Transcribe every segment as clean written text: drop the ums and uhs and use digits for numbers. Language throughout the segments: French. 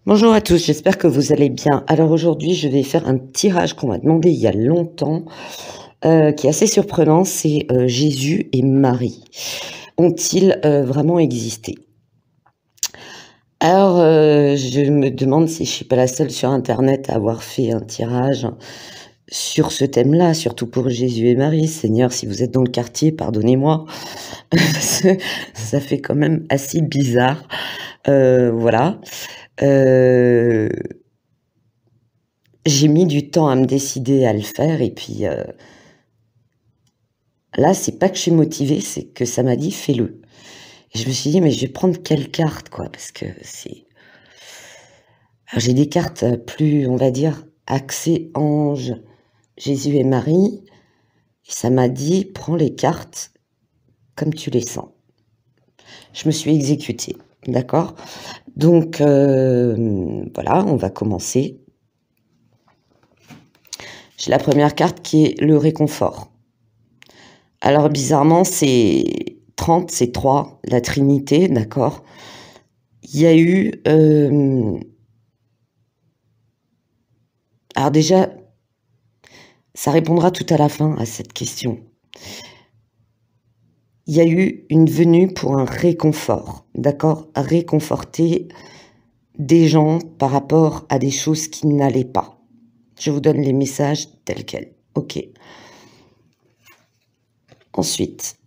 Bonjour à tous, j'espère que vous allez bien. Alors aujourd'hui, je vais faire un tirage qu'on m'a demandé il y a longtemps, qui est assez surprenant, c'est, Jésus et Marie. Ont-ils, vraiment existé? Alors, je me demande si je suis pas la seule sur internet à avoir fait un tirage sur ce thème-là, surtout pour Jésus et Marie. Seigneur, si vous êtes dans le quartier, pardonnez-moi, parce que ça fait quand même assez bizarre. Voilà. Heu J'ai mis du temps à me décider à le faire et puis, là, c'est pas que je suis motivée, c'est que ça m'a dit: «Fais-le» et je me suis dit: «Mais je vais prendre quelle carte, quoi?» parce que c'est alors j'ai des cartes, plus, on va dire, axées ange, Jésus et Marie et ça m'a dit: «Prends les cartes comme tu les sens». Je me suis exécutée, d'accord? Donc, voilà, on va commencer. J'ai la première carte qui est le réconfort. Alors bizarrement, c'est 30, c'est 3, la Trinité, d'accord. Il y a eu, alors déjà, ça répondra tout à la fin à cette question. Il y a eu une venue pour un réconfort, d'accord? Réconforter des gens par rapport à des choses qui n'allaient pas. Je vous donne les messages tels quels, OK. Ensuite,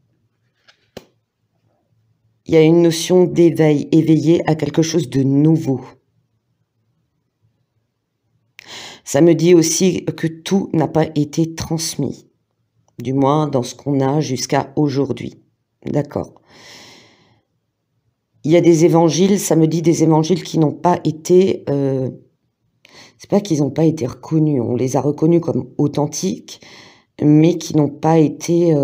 il y a une notion d'éveil, éveillé à quelque chose de nouveau. Ça me dit aussi que tout n'a pas été transmis, du moins dans ce qu'on a jusqu'à aujourd'hui. D'accord. Il y a des évangiles, ça me dit des évangiles qui n'ont pas été, c'est pas qu'ils n'ont pas été reconnus, on les a reconnus comme authentiques, mais qui n'ont pas été,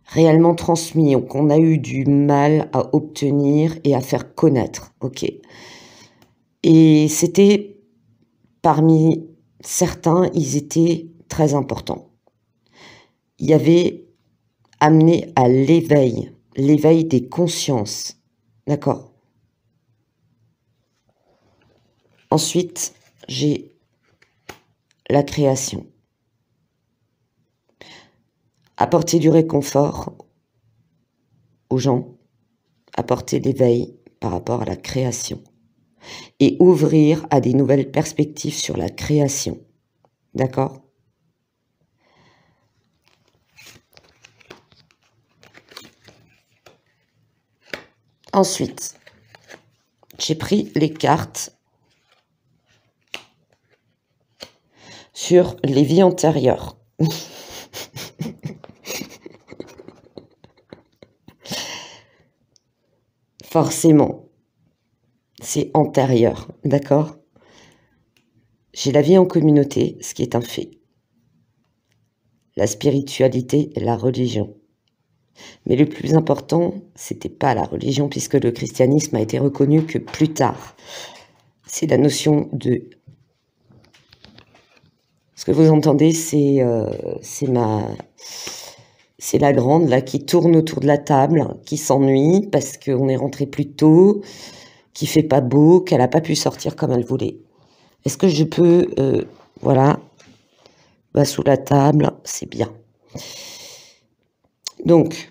réellement transmis, qu'on a eu du mal à obtenir et à faire connaître, OK. Et c'était parmi certains, ils étaient très importants. Il y avait amené à l'éveil des consciences, d'accord? Ensuite, j'ai la création. Apporter du réconfort aux gens, apporter l'éveil par rapport à la création et ouvrir à des nouvelles perspectives sur la création, d'accord? Ensuite, j'ai pris les cartes sur les vies antérieures. Forcément, c'est antérieur, d'accord? J'ai la vie en communauté, ce qui est un fait. La spiritualité et la religion. Mais le plus important, c'était pas la religion, puisque le christianisme a été reconnu que plus tard. C'est la notion de... Ce que vous entendez, c'est la grande là qui tourne autour de la table, qui s'ennuie parce qu'on est rentré plus tôt, qui fait pas beau, qu'elle n'a pas pu sortir comme elle voulait. Est-ce que je peux, voilà, va sous la table, c'est bien. Donc,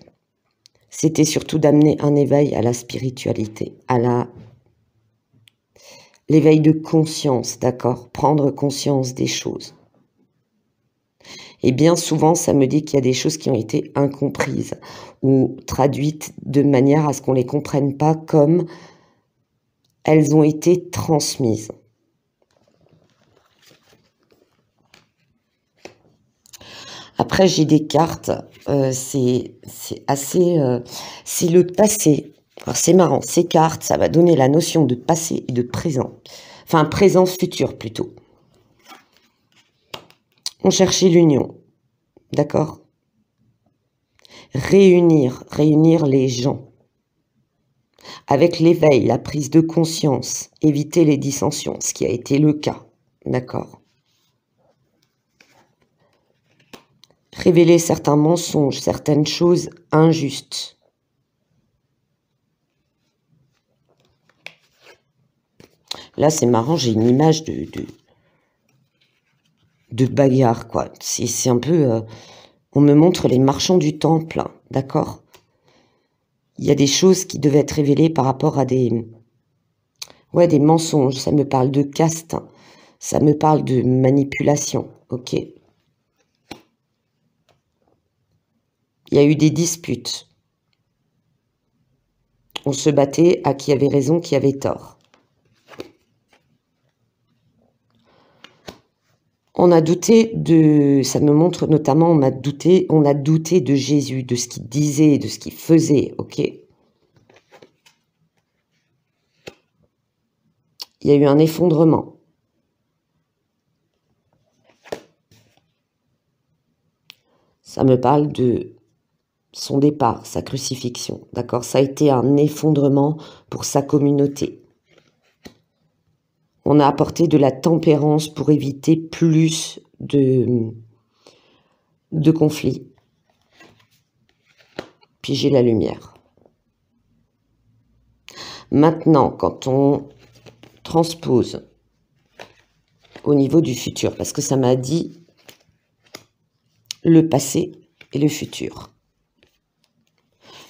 c'était surtout d'amener un éveil à la spiritualité, à l'éveil de conscience, d'accord? Prendre conscience des choses. Et bien souvent, ça me dit qu'il y a des choses qui ont été incomprises ou traduites de manière à ce qu'on ne les comprenne pas comme elles ont été transmises. Après, j'ai des cartes, c'est assez, c'est le passé. Alors c'est marrant, ces cartes, ça va donner la notion de passé et de présent. Enfin, présent-futur plutôt. On cherchait l'union, d'accord? Réunir les gens. Avec l'éveil, la prise de conscience, éviter les dissensions, ce qui a été le cas, d'accord? Révéler certains mensonges, certaines choses injustes. Là, c'est marrant, j'ai une image de bagarre, quoi. C'est un peu... on me montre les marchands du temple, hein, d'accord? Il y a des choses qui devaient être révélées par rapport à des... Ouais, des mensonges. Ça me parle de caste. Hein. Ça me parle de manipulation, ok? Il y a eu des disputes. On se battait à qui avait raison, qui avait tort. On a douté de... Ça me montre notamment, on a douté de Jésus, de ce qu'il disait, de ce qu'il faisait, ok? Il y a eu un effondrement. Ça me parle de son départ, sa crucifixion, d'accord? Ça a été un effondrement pour sa communauté. On a apporté de la tempérance pour éviter plus de conflits. Puis j'ai la lumière. Maintenant, quand on transpose au niveau du futur, parce que ça m'a dit le passé et le futur.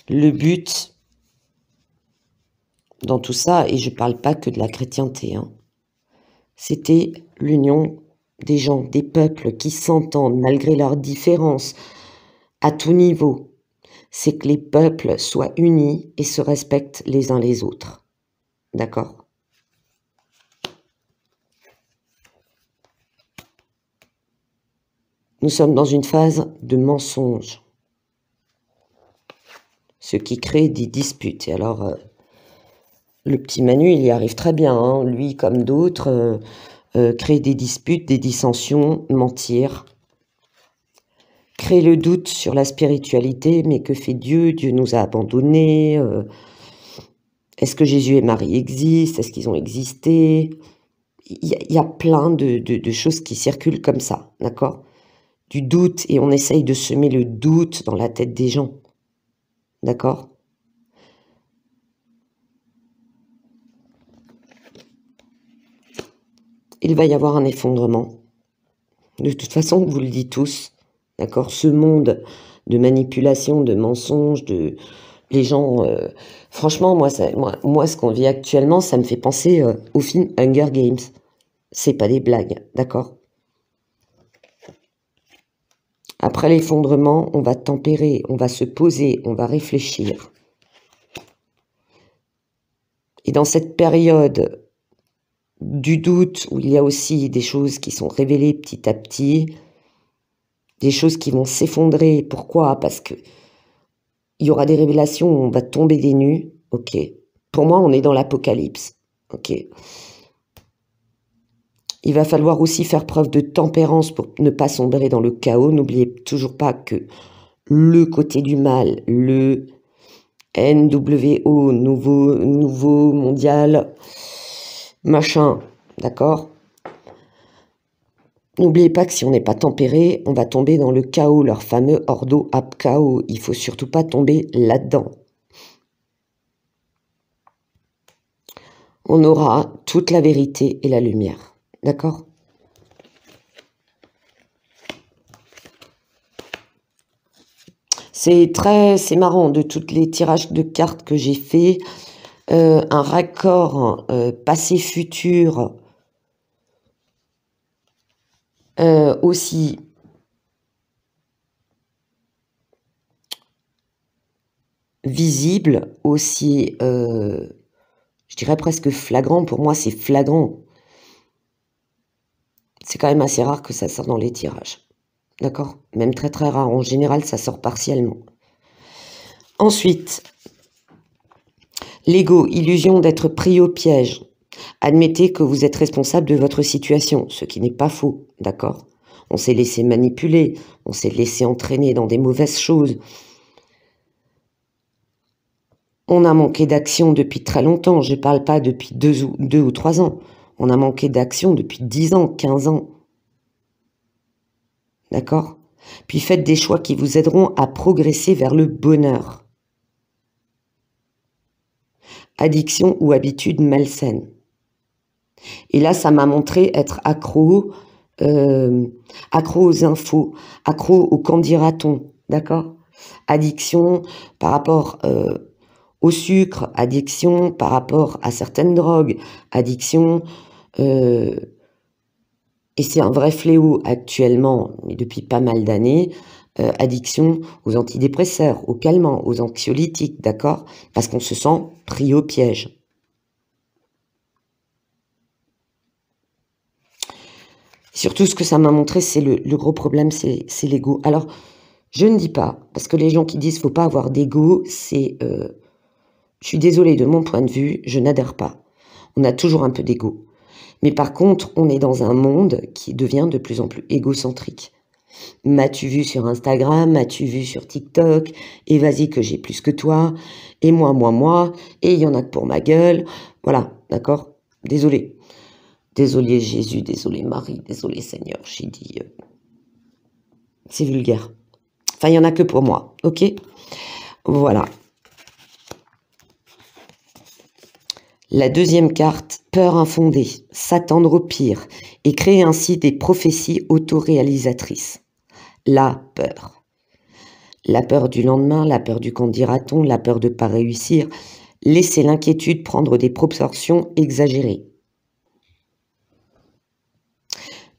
Le but dans tout ça, et je ne parle pas que de la chrétienté, hein, c'était l'union des gens, des peuples qui s'entendent malgré leurs différences à tout niveau. C'est que les peuples soient unis et se respectent les uns les autres. D'accord ? Nous sommes dans une phase de mensonge, ce qui crée des disputes. Et alors, le petit Manu, il y arrive très bien, hein, lui comme d'autres, créer des disputes, des dissensions, mentir, créer le doute sur la spiritualité, mais que fait Dieu? Dieu nous a abandonnés. Est-ce que Jésus et Marie existent? Est-ce qu'ils ont existé? Il y a plein de choses qui circulent comme ça, d'accord? Du doute, et on essaye de semer le doute dans la tête des gens, d'accord? Il va y avoir un effondrement. De toute façon, vous le dites tous, d'accord? Ce monde de manipulation, de mensonges, les gens... franchement, moi, ce qu'on vit actuellement, ça me fait penser au film Hunger Games. C'est pas des blagues, d'accord? Après l'effondrement, on va tempérer, on va se poser, on va réfléchir. Et dans cette période du doute, où il y a aussi des choses qui sont révélées petit à petit, des choses qui vont s'effondrer. Pourquoi? Parce que il y aura des révélations où on va tomber des nues. Ok. Pour moi, on est dans l'apocalypse. Ok. Il va falloir aussi faire preuve de tempérance pour ne pas sombrer dans le chaos. N'oubliez toujours pas que le côté du mal, le NWO, nouveau mondial, machin, d'accord? N'oubliez pas que si on n'est pas tempéré, on va tomber dans le chaos, leur fameux ordo ab chaos. Il faut surtout pas tomber là-dedans. On aura toute la vérité et la lumière. D'accord? C'est marrant, de tous les tirages de cartes que j'ai fait, un raccord passé-futur aussi visible, aussi, je dirais presque flagrant. Pour moi, c'est flagrant. C'est quand même assez rare que ça sorte dans les tirages. D'accord? Même très très rare. En général, ça sort partiellement. Ensuite, l'ego, illusion d'être pris au piège. Admettez que vous êtes responsable de votre situation, ce qui n'est pas faux, d'accord? On s'est laissé manipuler, on s'est laissé entraîner dans des mauvaises choses. On a manqué d'action depuis très longtemps, je ne parle pas depuis 2 ou 3 ans. On a manqué d'action depuis 10 ans, 15 ans. D'accord? Puis faites des choix qui vous aideront à progresser vers le bonheur. Addiction ou habitude malsaine. Et là, ça m'a montré être accro aux infos, accro au qu'en dira-t-on, d'accord? Addiction par rapport au sucre, addiction par rapport à certaines drogues, addiction, et c'est un vrai fléau actuellement, mais depuis pas mal d'années, addiction aux antidépresseurs, aux calmants, aux anxiolytiques, d'accord? Parce qu'on se sent pris au piège. Surtout, ce que ça m'a montré, c'est le gros problème, c'est l'ego. Alors, je ne dis pas, parce que les gens qui disent faut pas avoir d'ego, c'est, je suis désolée, de mon point de vue, je n'adhère pas. On a toujours un peu d'ego. Mais par contre, on est dans un monde qui devient de plus en plus égocentrique. M'as-tu vu sur Instagram? M'as-tu vu sur TikTok? Et vas-y que j'ai plus que toi. Et moi. Et il y en a que pour ma gueule. Voilà, d'accord? Désolée. Désolé Jésus, désolé Marie, désolé Seigneur. J'ai dit, c'est vulgaire. Enfin, il y en a que pour moi, ok? Voilà. La deuxième carte, peur infondée, s'attendre au pire et créer ainsi des prophéties autoréalisatrices. La peur. La peur du lendemain, la peur du qu'en dira-t-on, la peur de ne pas réussir. Laisser l'inquiétude prendre des proportions exagérées.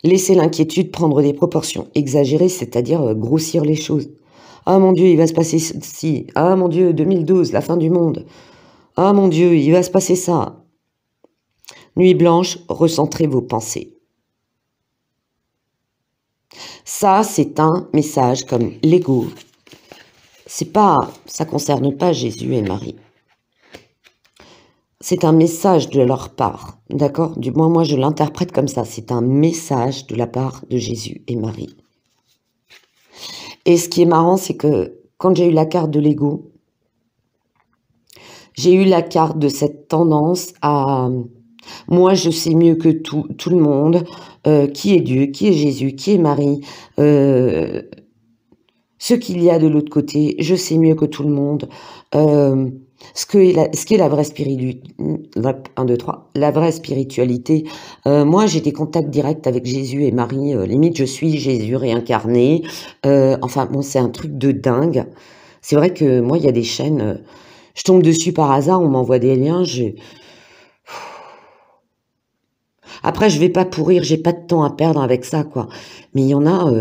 Laisser l'inquiétude prendre des proportions exagérées, c'est-à-dire grossir les choses. Ah mon Dieu, il va se passer ci. Ah mon Dieu, 2012, la fin du monde. Ah mon Dieu, il va se passer ça. Nuit blanche, recentrez vos pensées. Ça, c'est un message comme l'ego. Ça concerne pas Jésus et Marie. C'est un message de leur part, d'accord? Du moins, moi, je l'interprète comme ça. C'est un message de la part de Jésus et Marie. Et ce qui est marrant, c'est que quand j'ai eu la carte de l'ego, j'ai eu la carte de cette tendance à... Moi, je sais mieux que tout le monde, qui est Dieu, qui est Jésus, qui est Marie, ce qu'il y a de l'autre côté, je sais mieux que tout le monde. Ce qu'est la vraie la vraie spiritualité. Moi, j'ai des contacts directs avec Jésus et Marie. Limite, je suis Jésus réincarné. Enfin, bon, c'est un truc de dingue. C'est vrai que moi, il y a des chaînes... je tombe dessus par hasard, on m'envoie des liens. Après, je vais pas pourrir, j'ai pas de temps à perdre avec ça, quoi. Mais il y en a...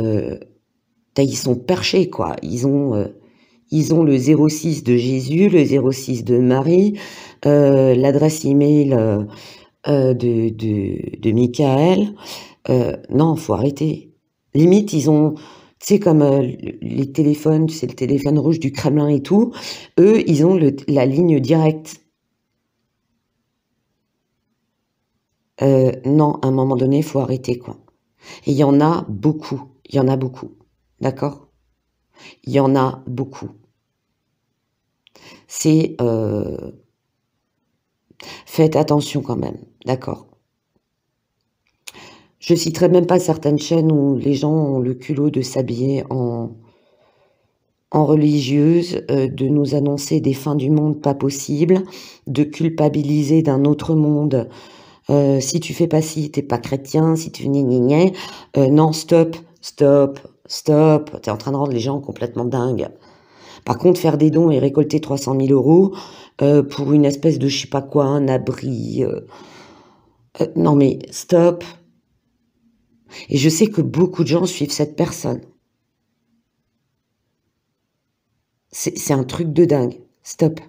ils sont perchés, quoi. Ils ont le 06 de Jésus, le 06 de Marie, l'adresse email de Michael. Non, faut arrêter. Limite, ils ont, tu sais, comme les téléphones, c'est le téléphone rouge du Kremlin et tout. Eux, ils ont la ligne directe. Non, à un moment donné, il faut arrêter, quoi. Et il y en a beaucoup. Il y en a beaucoup. D'accord? Il y en a beaucoup. C'est... faites attention quand même, d'accord? Je citerai même pas certaines chaînes où les gens ont le culot de s'habiller en religieuse, de nous annoncer des fins du monde pas possibles, de culpabiliser d'un autre monde. Si tu fais pas ci, t'es pas chrétien, si tu gna. Non, stop. T'es en train de rendre les gens complètement dingues. Par contre, faire des dons et récolter 300 000 € pour une espèce de je sais pas quoi, un abri... non mais stop. Et je sais que beaucoup de gens suivent cette personne. C'est un truc de dingue. Stop.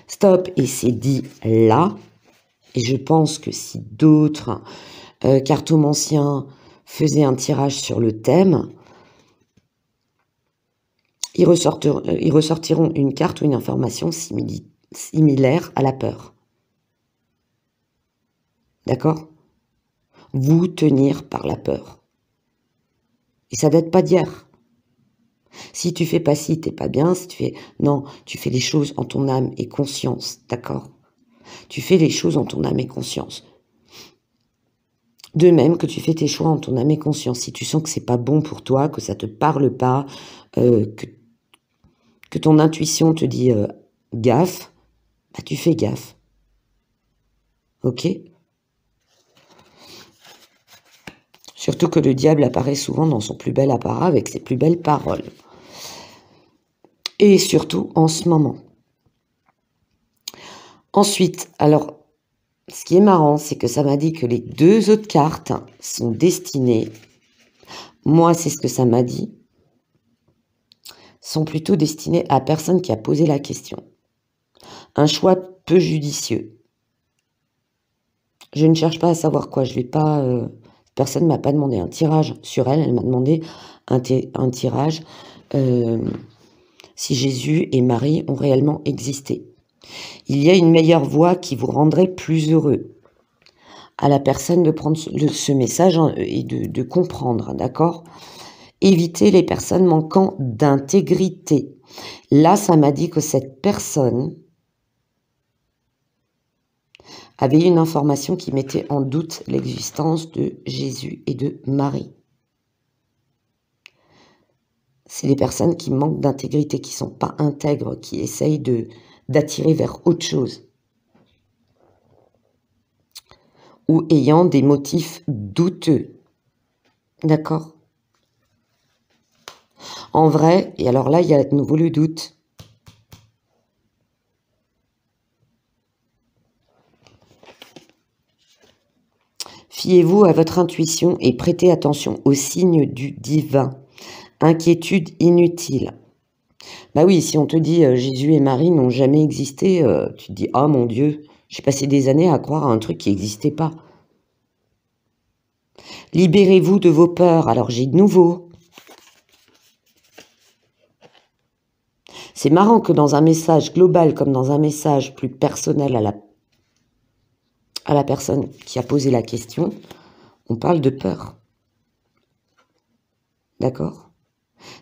Stop. Et c'est dit là. Et je pense que si d'autres cartomanciens faisaient un tirage sur le thème, ils ressortiront une carte ou une information similaire à la peur. D'accord? Vous tenir par la peur. Et ça date pas d'hier. Si tu fais pas ci, t'es pas bien. Si tu fais... Non, tu fais les choses en ton âme et conscience. D'accord? Tu fais les choses en ton âme et conscience. De même que tu fais tes choix en ton âme et conscience. Si tu sens que c'est pas bon pour toi, que ça te parle pas, que ton intuition te dit gaffe, bah tu fais gaffe. Ok? Surtout que le diable apparaît souvent dans son plus bel apparat avec ses plus belles paroles. Et surtout en ce moment. Ensuite, alors, ce qui est marrant, c'est que ça m'a dit que les 2 autres cartes sont destinées, moi c'est ce que ça m'a dit, sont plutôt destinées à personne qui a posé la question. Un choix peu judicieux. Je ne cherche pas à savoir quoi, je vais pas... personne ne m'a pas demandé un tirage sur elle, elle m'a demandé un tirage si Jésus et Marie ont réellement existé. Il y a une meilleure voie qui vous rendrait plus heureux. À la personne de prendre ce message et de comprendre, d'accord ? Évitez les personnes manquant d'intégrité. Là, ça m'a dit que cette personne avait une information qui mettait en doute l'existence de Jésus et de Marie. C'est les personnes qui manquent d'intégrité, qui ne sont pas intègres, qui essayent d'attirer vers autre chose. Ou ayant des motifs douteux. D'accord ? En vrai, et alors là, il y a de nouveau le doute. Fiez-vous à votre intuition et prêtez attention aux signes du divin. Inquiétude inutile. Bah oui, si on te dit Jésus et Marie n'ont jamais existé, tu te dis « Oh mon Dieu, j'ai passé des années à croire à un truc qui n'existait pas. » Libérez-vous de vos peurs. Alors j'ai de nouveau. C'est marrant que dans un message global comme dans un message plus personnel à la personne qui a posé la question, on parle de peur. D'accord ?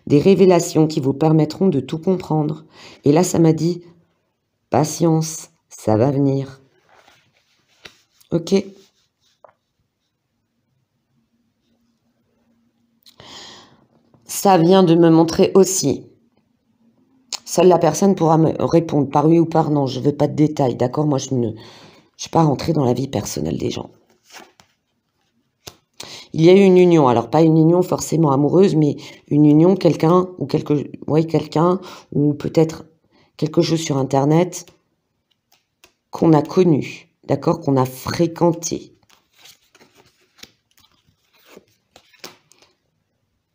Des révélations qui vous permettront de tout comprendre. Et là, ça m'a dit, patience, ça va venir. Ok ? Ça vient de me montrer aussi. Seule la personne pourra me répondre par oui ou par non. Je ne veux pas de détails, d'accord ? Moi, je ne suis pas rentrée dans la vie personnelle des gens. Il y a eu une union, alors pas une union forcément amoureuse, mais une union, quelqu'un ou peut-être quelque chose sur Internet qu'on a connu, d'accord, qu'on a fréquenté.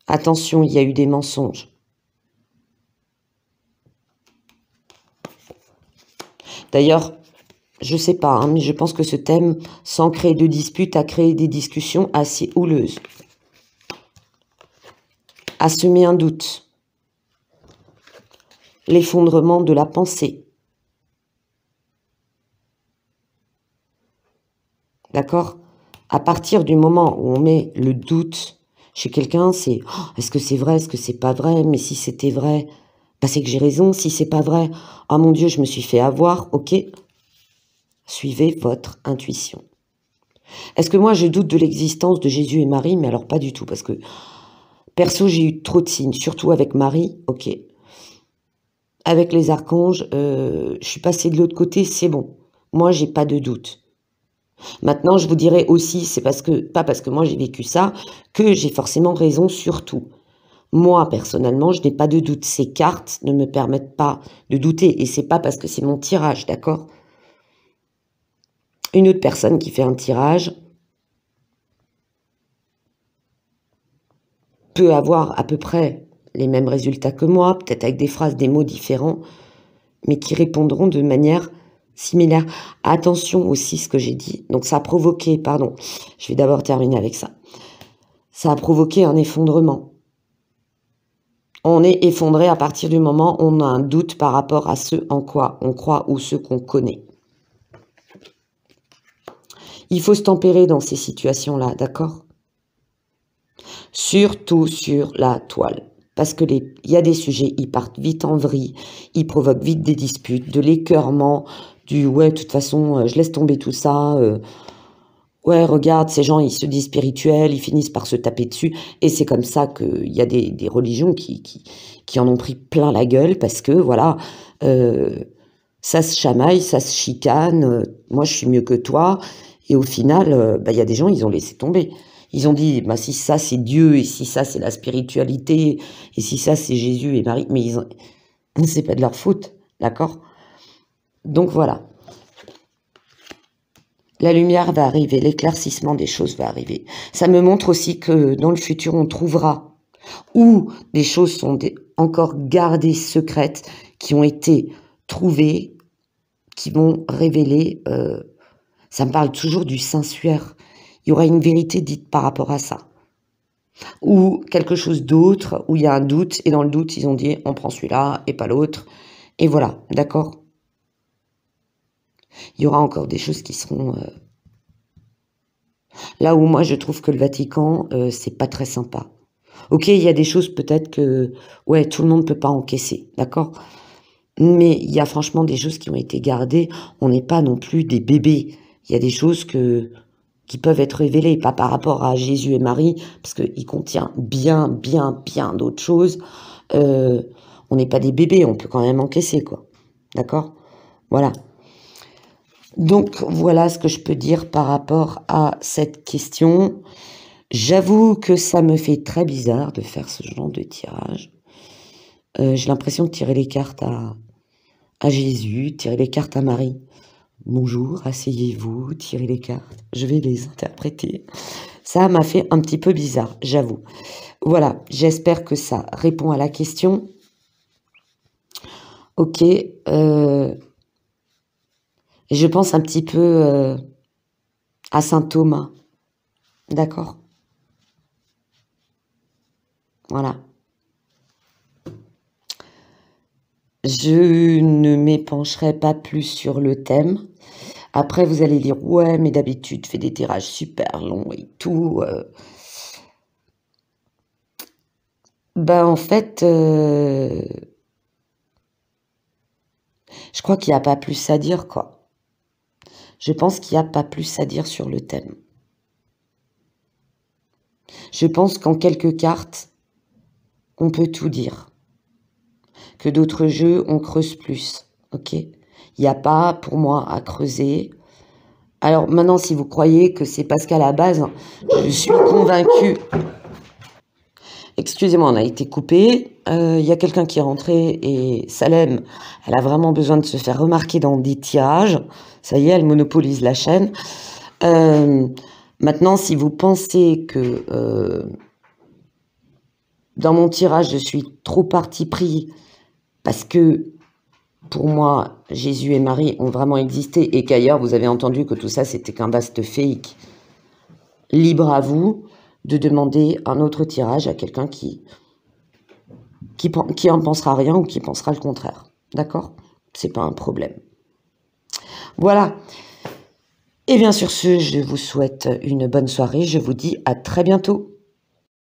Attention, il y a eu des mensonges. D'ailleurs, je sais pas, hein, mais je pense que ce thème, sans créer de disputes, a créé des discussions assez houleuses. A semé un doute. L'effondrement de la pensée. D'accord ? À partir du moment où on met le doute chez quelqu'un, c'est oh, est-ce que c'est vrai, est-ce que c'est pas vrai ? Mais si c'était vrai, bah c'est que j'ai raison. Si c'est pas vrai, ah mon Dieu, je me suis fait avoir. Ok ? Suivez votre intuition. Est-ce que moi, je doute de l'existence de Jésus et Marie? Mais alors pas du tout, parce que perso, j'ai eu trop de signes, surtout avec Marie, ok. Avec les archanges, je suis passée de l'autre côté, c'est bon. Moi, j'ai pas de doute. Maintenant, je vous dirais aussi, c'est pas parce que moi j'ai vécu ça, que j'ai forcément raison sur tout. Moi, personnellement, je n'ai pas de doute. Ces cartes ne me permettent pas de douter, et c'est pas parce que c'est mon tirage, d'accord ? Une autre personne qui fait un tirage peut avoir à peu près les mêmes résultats que moi, peut-être avec des phrases, des mots différents, mais qui répondront de manière similaire. Attention aussi ce que j'ai dit. Donc ça a provoqué, pardon, je vais d'abord terminer avec ça. Ça a provoqué un effondrement. On est effondré à partir du moment où on a un doute par rapport à ce en quoi on croit ou ce qu'on connaît. Il faut se tempérer dans ces situations-là, d'accord ? Surtout sur la toile. Parce que il y a des sujets, ils partent vite en vrille, ils provoquent vite des disputes, de l'écœurement, du « ouais, de toute façon, je laisse tomber tout ça, ouais, regarde, ces gens, ils se disent spirituels, ils finissent par se taper dessus. » Et c'est comme ça qu'il y a des religions qui en ont pris plein la gueule, parce que, voilà, ça se chamaille, ça se chicane, moi je suis mieux que toi. Et au final, y a des gens, ils ont laissé tomber. Ils ont dit, bah, si ça c'est Dieu, et si ça c'est la spiritualité, et si ça c'est Jésus et Marie, mais c'est pas de leur faute, d'accord? Donc voilà. La lumière va arriver, l'éclaircissement des choses va arriver. Ça me montre aussi que dans le futur, on trouvera où des choses sont encore gardées secrètes, qui ont été trouvées, qui vont révéler... ça me parle toujours du Saint-Suaire. Il y aura une vérité dite par rapport à ça. Ou quelque chose d'autre, où il y a un doute, et dans le doute, ils ont dit, on prend celui-là et pas l'autre. Et voilà, d'accord? Il y aura encore des choses qui seront... Là où moi, je trouve que le Vatican, c'est pas très sympa. Ok, il y a des choses peut-être que... Ouais, tout le monde peut pas encaisser, d'accord? Mais il y a franchement des choses qui ont été gardées. On n'est pas non plus des bébés. Il y a des choses qui peuvent être révélées, pas par rapport à Jésus et Marie, parce qu'il contient bien d'autres choses. On n'est pas des bébés, on peut quand même encaisser, quoi. D'accord? Voilà. Donc, voilà ce que je peux dire par rapport à cette question. J'avoue que ça me fait très bizarre de faire ce genre de tirage. J'ai l'impression de tirer les cartes à Jésus, tirer les cartes à Marie. Bonjour, asseyez-vous, tirez les cartes. Je vais les interpréter. Ça m'a fait un petit peu bizarre, j'avoue. Voilà, j'espère que ça répond à la question. Ok. Je pense un petit peu à saint Thomas. D'accord? Voilà. Je ne m'épancherai pas plus sur le thème. Après, vous allez dire, ouais, mais d'habitude, tu fais des tirages super longs et tout. Ben, en fait, je crois qu'il n'y a pas plus à dire, quoi. Je pense qu'il n'y a pas plus à dire sur le thème. Je pense qu'en quelques cartes, on peut tout dire. Que d'autres jeux, on creuse plus, ok? Il n'y a pas, pour moi, à creuser. Alors, maintenant, si vous croyez que c'est parce qu'à la base, je suis convaincue... Excusez-moi, on a été coupé. Il y a quelqu'un qui est rentré et Salem, elle a vraiment besoin de se faire remarquer dans des tirages. Ça y est, elle monopolise la chaîne. Maintenant, si vous pensez que dans mon tirage, je suis trop parti pris parce que pour moi, Jésus et Marie ont vraiment existé et qu'ailleurs, vous avez entendu que tout ça, c'était qu'un vaste fake. Libre à vous de demander un autre tirage à quelqu'un qui en pensera rien ou qui pensera le contraire. D'accord? C'est pas un problème. Voilà. Et bien sur ce, je vous souhaite une bonne soirée. Je vous dis à très bientôt.